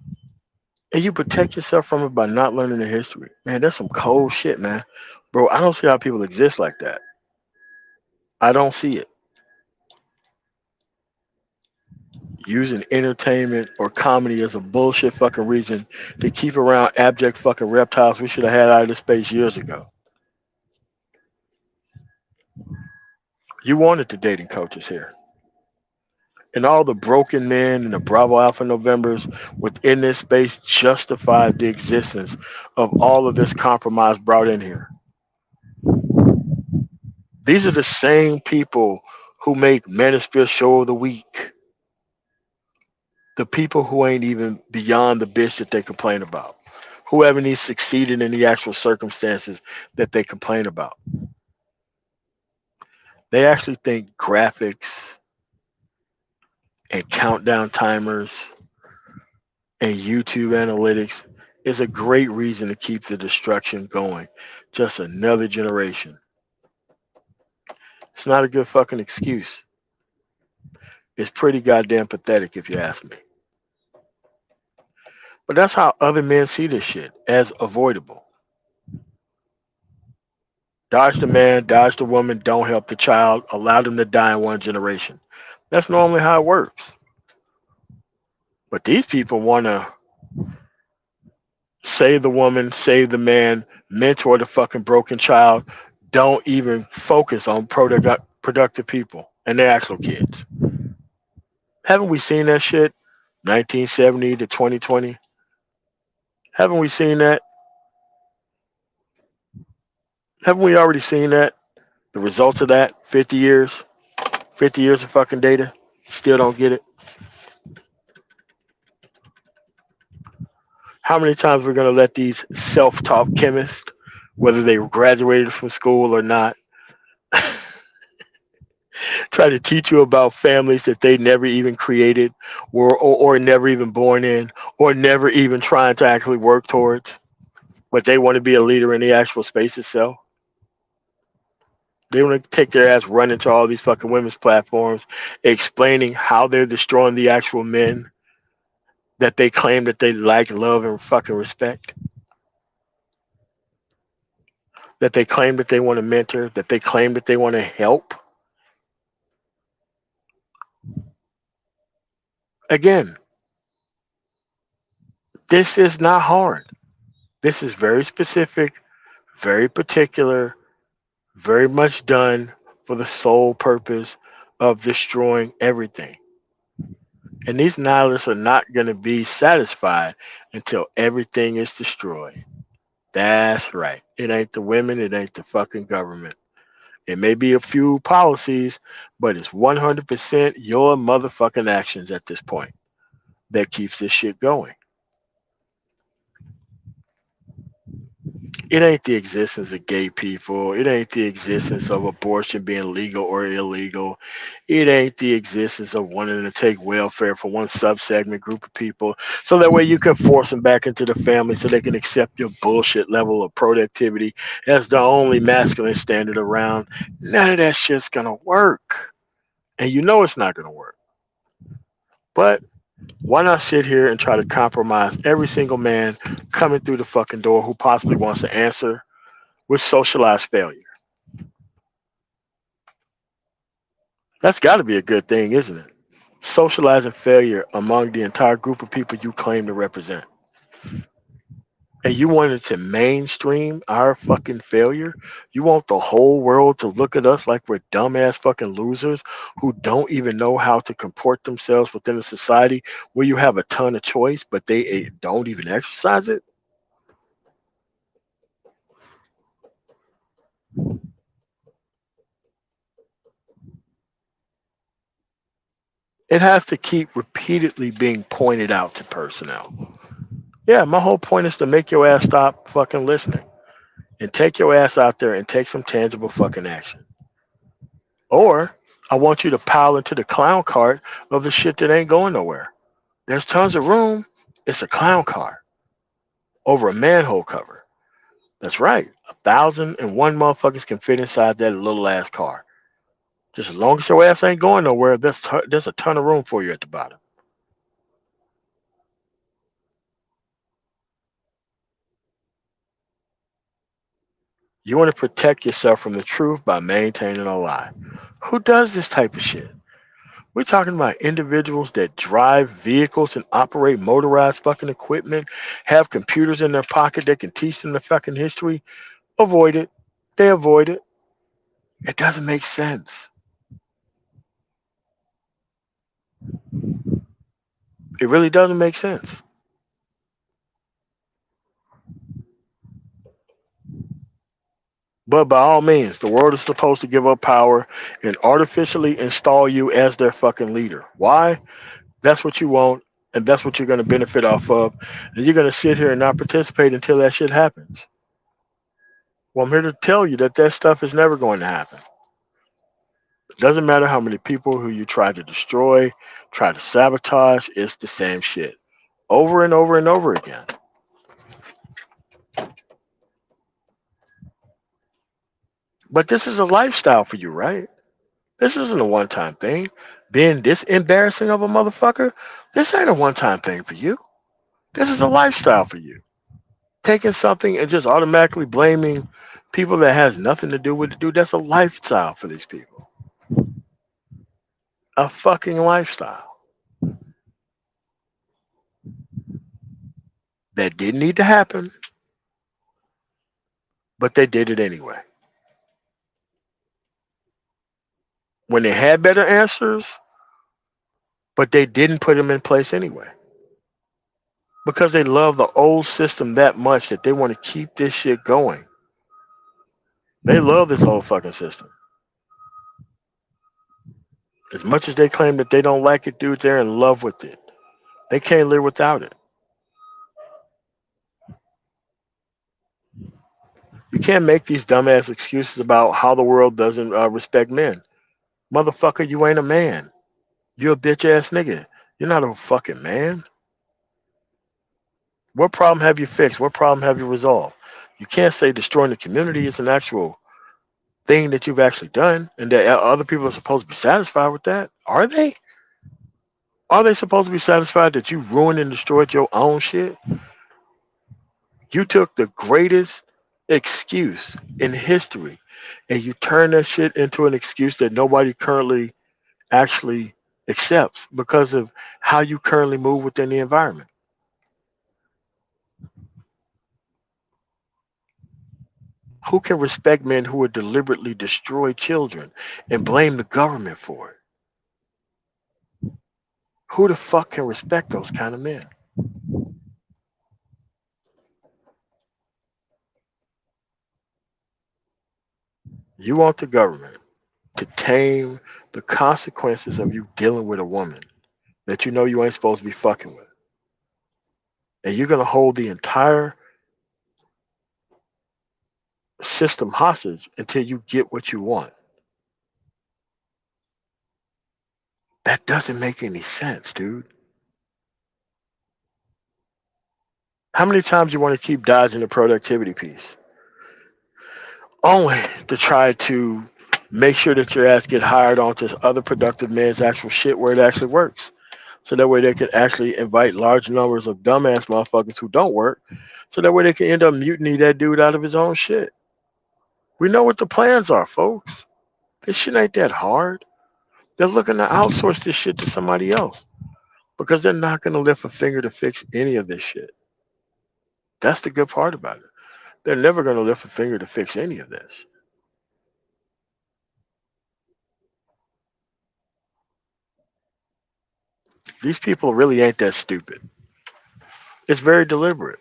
And you protect yourself from it by not learning the history. Man, that's some cold shit, man. Bro, I don't see how people exist like that. I don't see it. Using entertainment or comedy as a bullshit fucking reason to keep around abject fucking reptiles we should have had out of space years ago. You wanted the dating coaches here. And all the broken men and the Bravo Alpha Novembers within this space justified the existence of all of this compromise brought in here. These are the same people who make Manosphere Show of the Week. The people who ain't even beyond the bitch that they complain about, who haven't even succeeded in the actual circumstances that they complain about. They actually think graphics and countdown timers and YouTube analytics is a great reason to keep the destruction going. Just another generation. It's not a good fucking excuse. It's pretty goddamn pathetic if you ask me. But that's how other men see this shit as avoidable. Dodge the man, dodge the woman, don't help the child, allow them to die in one generation. That's normally how it works. But these people want to save the woman, save the man, mentor the fucking broken child, don't even focus on productive people and their actual kids. Haven't we seen that shit? 1970 to 2020. Haven't we seen that? Haven't we already seen that? The results of that? 50 years? 50 years of fucking data? Still don't get it? How many times we're going to let these self-taught chemists, whether they graduated from school or not, try to teach you about families that they never even created or never even born in or never even trying to actually work towards, but they want to be a leader in the actual space itself. They want to take their ass running to all these fucking women's platforms, explaining how they're destroying the actual men that they claim that they like, love, and fucking respect. That they claim that they want to mentor, that they claim that they want to help. Again, this is not hard. This is very specific, very particular, very much done for the sole purpose of destroying everything. And these nihilists are not going to be satisfied until everything is destroyed. That's right. It ain't the women, it ain't the fucking government. It may be a few policies, but it's 100% your motherfucking actions at this point that keeps this shit going. It ain't the existence of gay people. It ain't the existence of abortion being legal or illegal. It ain't the existence of wanting to take welfare for one subsegment group of people so that way you can force them back into the family so they can accept your bullshit level of productivity as the only masculine standard around. None of that shit's gonna work. And you know it's not gonna work. But Why not sit here and try to compromise every single man coming through the fucking door who possibly wants to answer with socialized failure? That's got to be a good thing, isn't it? Socializing failure among the entire group of people you claim to represent. And you wanted to mainstream our fucking failure? You want the whole world to look at us like we're dumbass fucking losers who don't even know how to comport themselves within a society where you have a ton of choice, but they don't even exercise it? It has to keep repeatedly being pointed out to personnel. Yeah, my whole point is to make your ass stop fucking listening and take your ass out there and take some tangible fucking action. Or I want you to pile into the clown cart of the shit that ain't going nowhere. There's tons of room. It's a clown car over a manhole cover. That's right. 1,001 motherfuckers can fit inside that little ass car. Just as long as your ass ain't going nowhere, there's a ton of room for you at the bottom. You want to protect yourself from the truth by maintaining a lie. Who does this type of shit? We're talking about individuals that drive vehicles and operate motorized fucking equipment, have computers in their pocket that can teach them the fucking history. Avoid it. They avoid it. It doesn't make sense. It really doesn't make sense. But by all means, the world is supposed to give up power and artificially install you as their fucking leader. Why? That's what you want, and that's what you're going to benefit off of. And you're going to sit here and not participate until that shit happens. Well, I'm here to tell you that that stuff is never going to happen. It doesn't matter how many people who you try to destroy, try to sabotage, it's the same shit. Over and over and over again. But this is a lifestyle for you, right? This isn't a one time thing. Being this embarrassing of a motherfucker, this ain't a one time thing for you. This is a lifestyle for you. Taking something and just automatically blaming people that has nothing to do with it, dude, that's a lifestyle for these people. A fucking lifestyle that didn't need to happen, but they did it anyway. When they had better answers, but they didn't put them in place anyway. Because they love the old system that much that they want to keep this shit going. They love this whole fucking system. As much as they claim that they don't like it, dude, they're in love with it. They can't live without it. You can't make these dumbass excuses about how the world doesn't respect men. Motherfucker, you ain't a man. You're a bitch ass nigga. You're not a fucking man. What problem have you fixed? What problem have you resolved? You can't say destroying the community is an actual thing that you've actually done and that other people are supposed to be satisfied with that. Are they? Are they supposed to be satisfied that you ruined and destroyed your own shit? You took the greatest excuse in history and you turned that shit into an excuse that nobody currently actually accepts because of how you currently move within the environment. Who can respect men who would deliberately destroy children and blame the government for it? Who the fuck can respect those kind of men? You want the government to tame the consequences of you dealing with a woman that you know you ain't supposed to be fucking with. And you're going to hold the entire system hostage until you get what you want. That doesn't make any sense, dude. How many times you want to keep dodging the productivity piece? Only to try to make sure that your ass get hired onto other productive men's actual shit where it actually works. so that way they can actually invite large numbers of dumbass motherfuckers who don't work, so that way they can end up mutiny that dude out of his own shit. We know what the plans are, folks. This shit ain't that hard. They're looking to outsource this shit to somebody else because they're not going to lift a finger to fix any of this shit. That's the good part about it. They're never going to lift a finger to fix any of this. These people really ain't that stupid. It's very deliberate.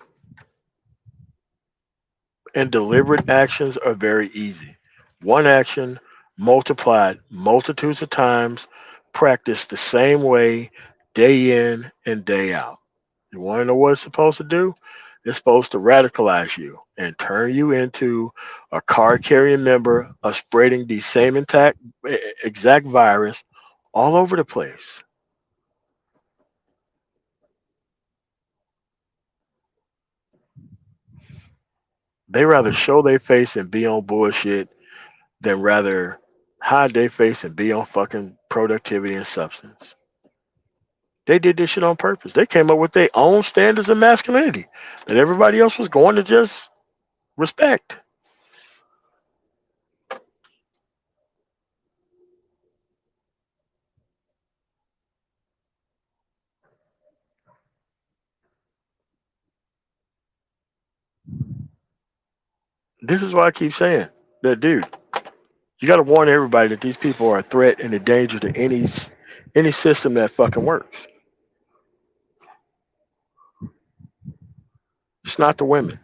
And deliberate actions are very easy. One action multiplied multitudes of times, practiced the same way day in and day out. You want to know what it's supposed to do? It's supposed to radicalize you and turn you into a card carrying member of spreading the same exact virus all over the place. They rather show their face and be on bullshit than rather hide their face and be on fucking productivity and substance. They did this shit on purpose. They came up with their own standards of masculinity that everybody else was going to just respect. This is why I keep saying that, dude, you got to warn everybody that these people are a threat and a danger to any system that fucking works. It's not the women.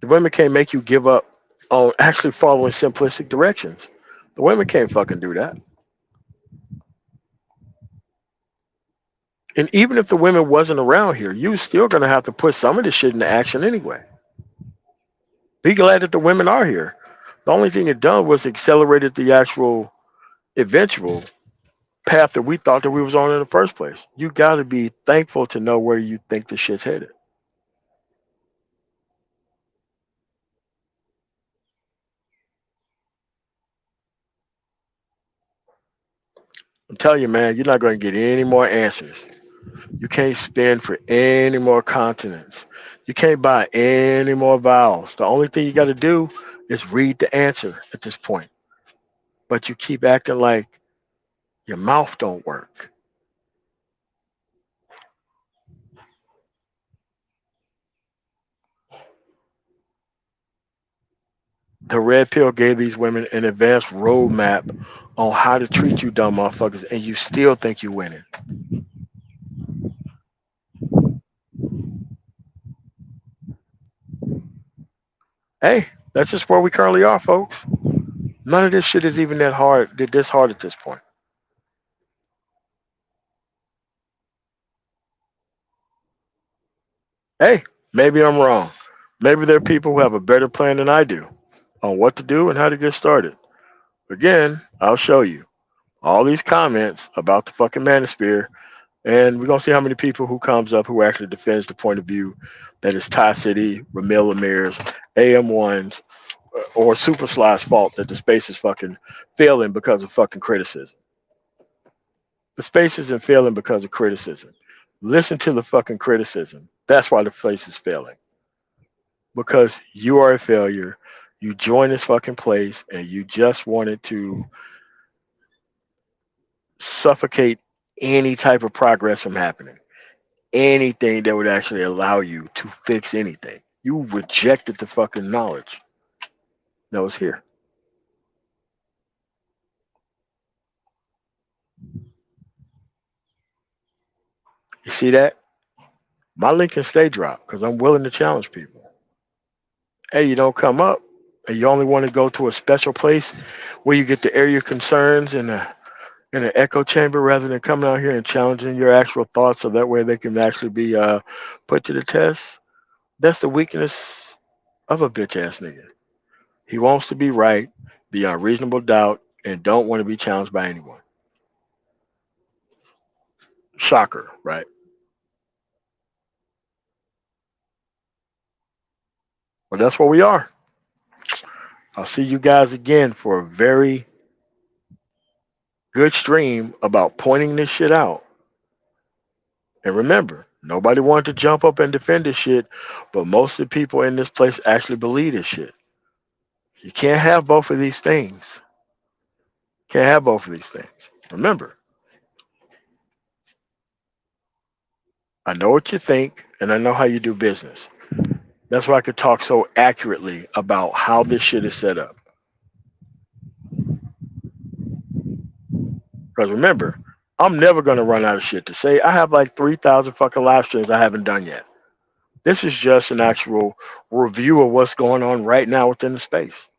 The women can't make you give up on actually following simplistic directions. The women can't fucking do that. And even if the women wasn't around here, you still gonna have to put some of this shit into action anyway. Be glad that the women are here. The only thing it done was accelerated the actual eventual path that we thought that we was on in the first place. You got to be thankful to know where you think the shit's headed. I'm telling you, man, you're not going to get any more answers. You can't spend for any more continents. You can't buy any more vowels. The only thing you got to do is read the answer at this point. But you keep acting like your mouth don't work. The red pill gave these women an advanced roadmap on how to treat you dumb motherfuckers, and you still think you're winning. Hey, that's just where we currently are, folks. None of this shit is even that hard, this hard at this point. Hey, maybe I'm wrong. Maybe there are people who have a better plan than I do on what to do and how to get started. Again, I'll show you all these comments about the fucking manosphere, and we're gonna see how many people who comes up who actually defends the point of view that it's Tie City, Ramil Amir's, AM1's, or Super Sly's fault that the space is fucking failing because of fucking criticism. The space isn't failing because of criticism. Listen to the fucking criticism. That's why the place is failing. Because you are a failure. You joined this fucking place and you just wanted to suffocate any type of progress from happening. Anything that would actually allow you to fix anything. You rejected the fucking knowledge that was here. You see that? My link can stay dropped because I'm willing to challenge people. Hey, you don't come up and you only want to go to a special place where you get to air your concerns in an echo chamber rather than coming out here and challenging your actual thoughts so that way they can actually be put to the test. That's the weakness of a bitch ass nigga. He wants to be right beyond reasonable doubt and don't want to be challenged by anyone. Shocker, right? Well, that's where we are. I'll see you guys again for a very good stream about pointing this shit out. And remember, nobody wanted to jump up and defend this shit, but most of the people in this place actually believe this shit. You can't have both of these things. Can't have both of these things. Remember, I know what you think and I know how you do business. That's why I could talk so accurately about how this shit is set up. Because remember, I'm never going to run out of shit to say. I have like 3,000 fucking live streams I haven't done yet. This is just an actual review of what's going on right now within the space.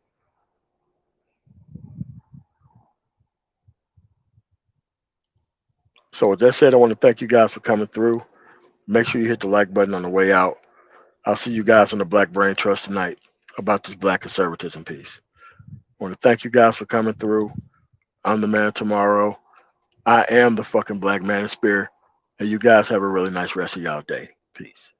So with that said, I want to thank you guys for coming through. Make sure you hit the like button on the way out. I'll see you guys on the Black Brain Trust tonight about this black conservatism piece. I want to thank you guys for coming through. I'm the man tomorrow. I am the fucking black man in spirit. And you guys have a really nice rest of y'all day. Peace.